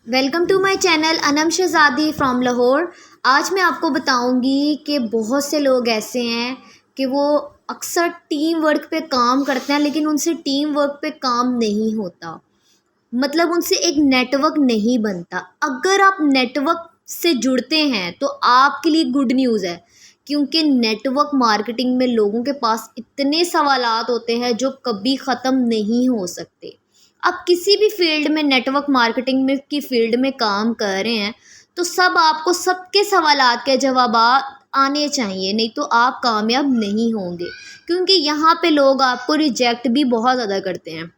Welcome to my channel Anam Shahzadi from Lahore. आज मैं आपको बताऊंगी कि बहुत से लोग ऐसे हैं कि वो अक्सर टीम वर्क पे काम करते हैं, लेकिन उनसे टीम वर्क पे काम नहीं होता। मतलब उनसे एक नेटवर्क नहीं बनता। अगर आप नेटवर्क से जुड़ते हैं तो आपके लिए गुड न्यूज़ है, क्योंकि नेटवर्क मार्केटिंग में लोगों के पास इतने सवालात होते हैं जो कभी ख़त्म नहीं हो सकते। आप किसी भी फील्ड में नेटवर्क मार्केटिंग में की फील्ड में काम कर रहे हैं तो आपको सबके सवालात के जवाब आने चाहिए, नहीं तो आप कामयाब नहीं होंगे। क्योंकि यहाँ पे लोग आपको रिजेक्ट भी बहुत ज़्यादा करते हैं।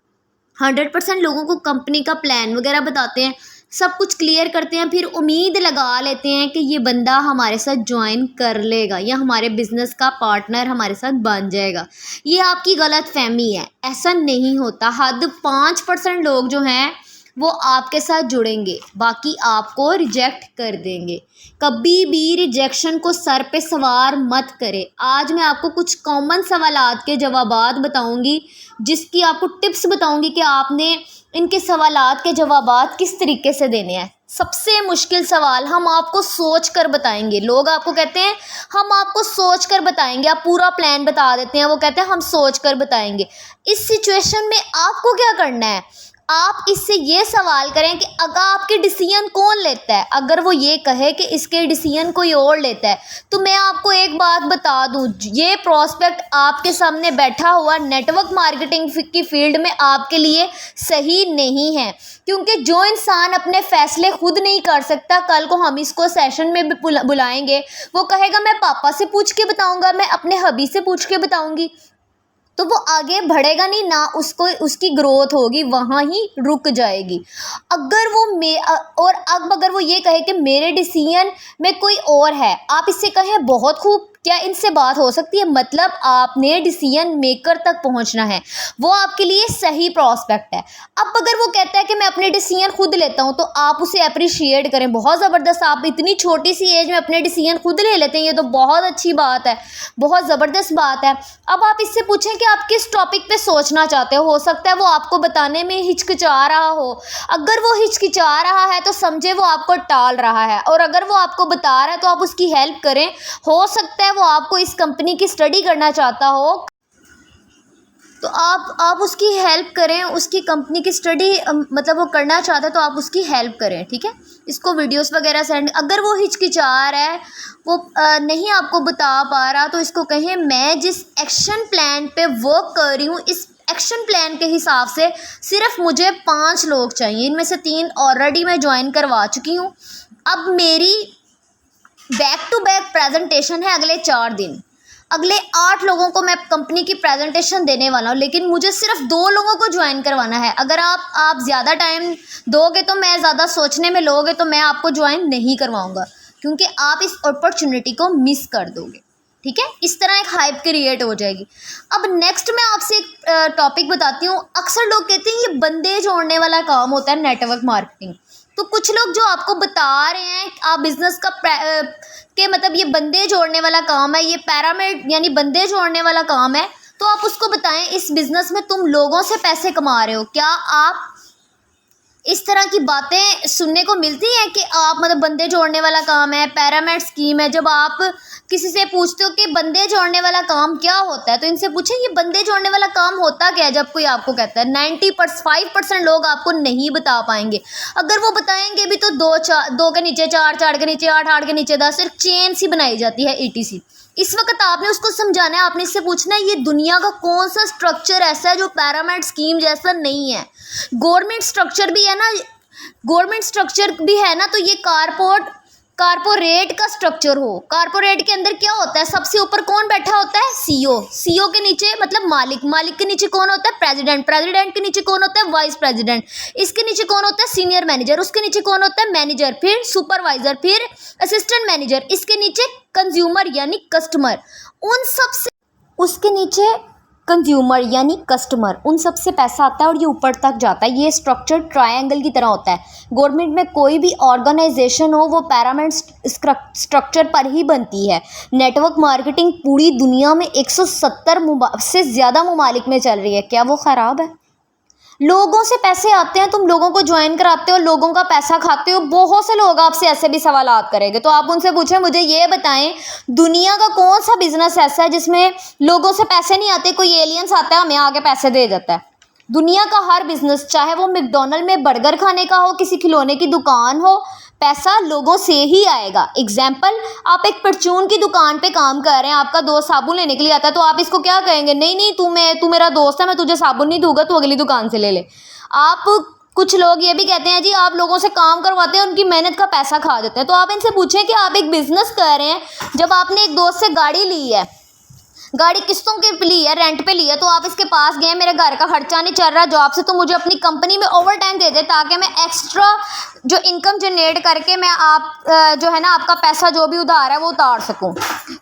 100% लोगों को कंपनी का प्लान वगैरह बताते हैं, सब कुछ क्लियर करते हैं, फिर उम्मीद लगा लेते हैं कि ये बंदा हमारे साथ ज्वाइन कर लेगा या हमारे बिजनेस का पार्टनर हमारे साथ बन जाएगा। ये आपकी गलत फहमी है, ऐसा नहीं होता। 5% लोग जो हैं वो आपके साथ जुड़ेंगे, बाकी आपको रिजेक्ट कर देंगे। कभी भी रिजेक्शन को सर पे सवार मत करें। आज मैं आपको कुछ कॉमन सवालात के जवाबात बताऊंगी, जिसकी आपको टिप्स बताऊंगी कि आपने इनके सवालात के जवाबात किस तरीके से देने हैं। सबसे मुश्किल सवाल हम आपको सोच कर बताएंगे। लोग आपको कहते हैं हम आपको सोच कर बताएंगे, आप पूरा प्लान बता देते हैं, वो कहते हैं हम सोच कर बताएंगे। इस सिचुएशन में आपको क्या करना है, आप इससे ये सवाल करें कि अगर आपके डिसीजन कौन लेता है। अगर वो ये कहे कि इसके डिसीजन कोई और लेता है, तो मैं आपको एक बात बता दूं, ये प्रोस्पेक्ट आपके सामने बैठा हुआ नेटवर्क मार्केटिंग की फील्ड में आपके लिए सही नहीं है। क्योंकि जो इंसान अपने फैसले खुद नहीं कर सकता, कल को हम इसको सेशन में भी बुलाएंगे, वो कहेगा मैं पापा से पूछ के बताऊंगा, मैं अपने हबी से पूछ के बताऊंगी, तो वो आगे बढ़ेगा नहीं ना, उसको उसकी ग्रोथ होगी वहाँ ही रुक जाएगी। अगर वो अगर वो ये कहे कि मेरे डिसीजन में कोई और है, आप इससे कहें बहुत खूब, क्या इनसे बात हो सकती है, मतलब आपने डिसीजन मेकर तक पहुंचना है, वो आपके लिए सही प्रोस्पेक्ट है। अब अगर वो कहता है कि मैं अपने डिसीजन खुद लेता हूं, तो आप उसे अप्रिशिएट करें। बहुत ज़बरदस्त, आप इतनी छोटी सी एज में अपने डिसीजन खुद ले लेते हैं, ये तो बहुत अच्छी बात है, बहुत ज़बरदस्त बात है। अब आप इससे पूछें कि आप किस टॉपिक पे सोचना चाहते हो सकता है वो आपको बताने में हिचकिचा रहा हो। अगर वो हिचकिचा रहा है तो समझे वो आपको टाल रहा है, और अगर वो आपको बता रहा है तो आप उसकी हेल्प करें। हो सकता है वो आपको इस कंपनी की स्टडी करना चाहता हो, तो आप उसकी हेल्प करें। उसकी कंपनी की स्टडी मतलब वो करना चाहता है तो आप उसकी हेल्प करें, ठीक है। इसको वीडियोस वगैरह सेंड, अगर वो हिचकिचा रहा है, वो नहीं आपको बता पा रहा, तो इसको कहें मैं जिस एक्शन प्लान पे वर्क कर रही हूँ, इस एक्शन प्लान के हिसाब से सिर्फ मुझे 5 लोग चाहिए, इनमें से 3 ऑलरेडी मैं ज्वाइन करवा चुकी हूँ। अब मेरी बैक टू बैक प्रेजेंटेशन है अगले 4 दिन, अगले 8 लोगों को मैं कंपनी की प्रेजेंटेशन देने वाला हूँ, लेकिन मुझे सिर्फ 2 लोगों को ज्वाइन करवाना है। अगर आप ज़्यादा टाइम दोगे तो मैं ज़्यादा सोचने में लोगे तो मैं आपको ज्वाइन नहीं करवाऊँगा, क्योंकि आप इस अपॉर्चुनिटी को मिस कर दोगे, ठीक है। इस तरह एक हाइप क्रिएट हो जाएगी। अब नेक्स्ट मैं आपसे एक टॉपिक बताती हूँ। अक्सर लोग कहते हैं ये बंदे जोड़ने वाला काम होता है नेटवर्क मार्केटिंग। तो कुछ लोग जो आपको बता रहे हैं आप बिजनेस का के मतलब ये बंदे जोड़ने वाला काम है, ये पैरामिड यानी बंदे जोड़ने वाला काम है, तो आप उसको बताएं इस बिजनेस में तुम लोगों से पैसे कमा रहे हो। क्या आप इस तरह की बातें सुनने को मिलती हैं कि आप मतलब बंदे जोड़ने वाला काम है, पैरामिड स्कीम है। जब आप किसी से पूछते हो कि बंदे जोड़ने वाला काम क्या होता है, तो इनसे पूछें ये बंदे जोड़ने वाला काम होता क्या है। जब कोई आपको कहता है 95% लोग आपको नहीं बता पाएंगे। अगर वो बताएंगे भी तो 2 के नीचे 4, 4 के नीचे 8, 8 के नीचे 10, एक चेन सी बनाई जाती है ETC। इस वक्त आपने उसको समझाना है, आपने इससे पूछना है ये दुनिया का कौन सा स्ट्रक्चर ऐसा है जो पिरामिड स्कीम जैसा नहीं है। गवर्नमेंट स्ट्रक्चर भी है ना, गवर्नमेंट स्ट्रक्चर भी है ना, तो ये कारपोरेट का स्ट्रक्चर हो। कारपोरेट के अंदर क्या होता है, सबसे ऊपर कौन बैठा होता है, CEO के नीचे मतलब मालिक के नीचे कौन होता है, प्रेसिडेंट के नीचे कौन होता है, वाइस प्रेसिडेंट, इसके नीचे कौन होता है, सीनियर मैनेजर, उसके नीचे कौन होता है, मैनेजर, फिर सुपरवाइजर, फिर असिस्टेंट मैनेजर, इसके नीचे कंज्यूमर यानी कस्टमर, उन सब से उसके नीचे कंज्यूमर यानी कस्टमर, उन सब से पैसा आता है और ये ऊपर तक जाता है। ये स्ट्रक्चर ट्रायंगल की तरह होता है। गवर्नमेंट में कोई भी ऑर्गेनाइजेशन हो वो पिरामिड स्ट्रक्चर पर ही बनती है। नेटवर्क मार्केटिंग पूरी दुनिया में 170 से ज़्यादा ममालिक में चल रही है। क्या वो ख़राब है? लोगों से पैसे आते हैं, तुम लोगों को ज्वाइन कराते हो, लोगों का पैसा खाते हो। बहुत से लोग आपसे ऐसे भी सवालात करेंगे, तो आप उनसे पूछें मुझे ये बताएं दुनिया का कौन सा बिजनेस ऐसा है जिसमें लोगों से पैसे नहीं आते, कोई एलियंस आता है हमें आके पैसे दे जाता है। दुनिया का हर बिजनेस, चाहे वो मैकडॉनल्ड में बर्गर खाने का हो, किसी खिलौने की दुकान हो, पैसा लोगों से ही आएगा। एग्जाम्पल, आप एक परचून की दुकान पे काम कर रहे हैं, आपका दोस्त साबुन लेने के लिए आता है, तो आप इसको क्या कहेंगे, नहीं नहीं तू मेरा दोस्त है, मैं तुझे साबुन नहीं दूंगा, तू अगली दुकान से ले ले। आप कुछ लोग ये भी कहते हैं जी आप लोगों से काम करवाते हैं, उनकी मेहनत का पैसा खा देते हैं। तो आप इनसे पूछें कि आप एक बिजनेस कर रहे हैं, जब आपने एक दोस्त से गाड़ी ली है, गाड़ी किस्तों के ली है, रेंट पे ली है, तो आप इसके पास गए, मेरे घर का खर्चा नहीं चल रहा जॉब से, तो मुझे अपनी कंपनी में ओवर टाइम दे दे ताकि मैं एक्स्ट्रा जो इनकम जनरेट करके मैं आप जो है ना आपका पैसा जो भी उधार है वो उतार सकूं।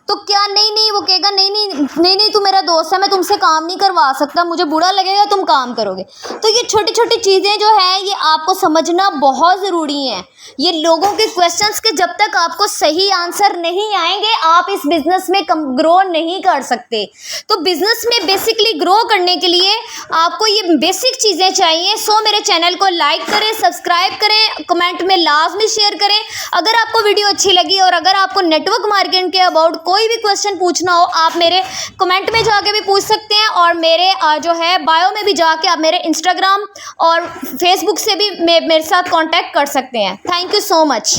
तो क्या नहीं नहीं वो कहेगा नहीं नहीं नहीं नहीं तू मेरा दोस्त है, मैं तुमसे काम नहीं करवा सकता, मुझे बुरा लगेगा तुम काम करोगे। तो ये छोटी छोटी चीज़ें जो है ये आपको समझना बहुत ज़रूरी है। ये लोगों के क्वेश्चंस के जब तक आपको सही आंसर नहीं आएंगे आप इस बिज़नेस में ग्रो नहीं कर सकते। तो बिज़नेस में बेसिकली ग्रो करने के लिए आपको ये बेसिक चीज़ें चाहिए। सो मेरे चैनल को लाइक करें, सब्सक्राइब करें, कमेंट में लाजमी शेयर करें। अगर आपको वीडियो अच्छी लगी और अगर आपको नेटवर्क मार्केटिंग के अबाउट कोई भी क्वेश्चन पूछना हो आप मेरे कमेंट में जाके भी पूछ सकते हैं, और मेरे जो है बायो में भी जाके आप मेरे इंस्टाग्राम और फेसबुक से भी मेरे साथ कांटेक्ट कर सकते हैं। Thank you so much.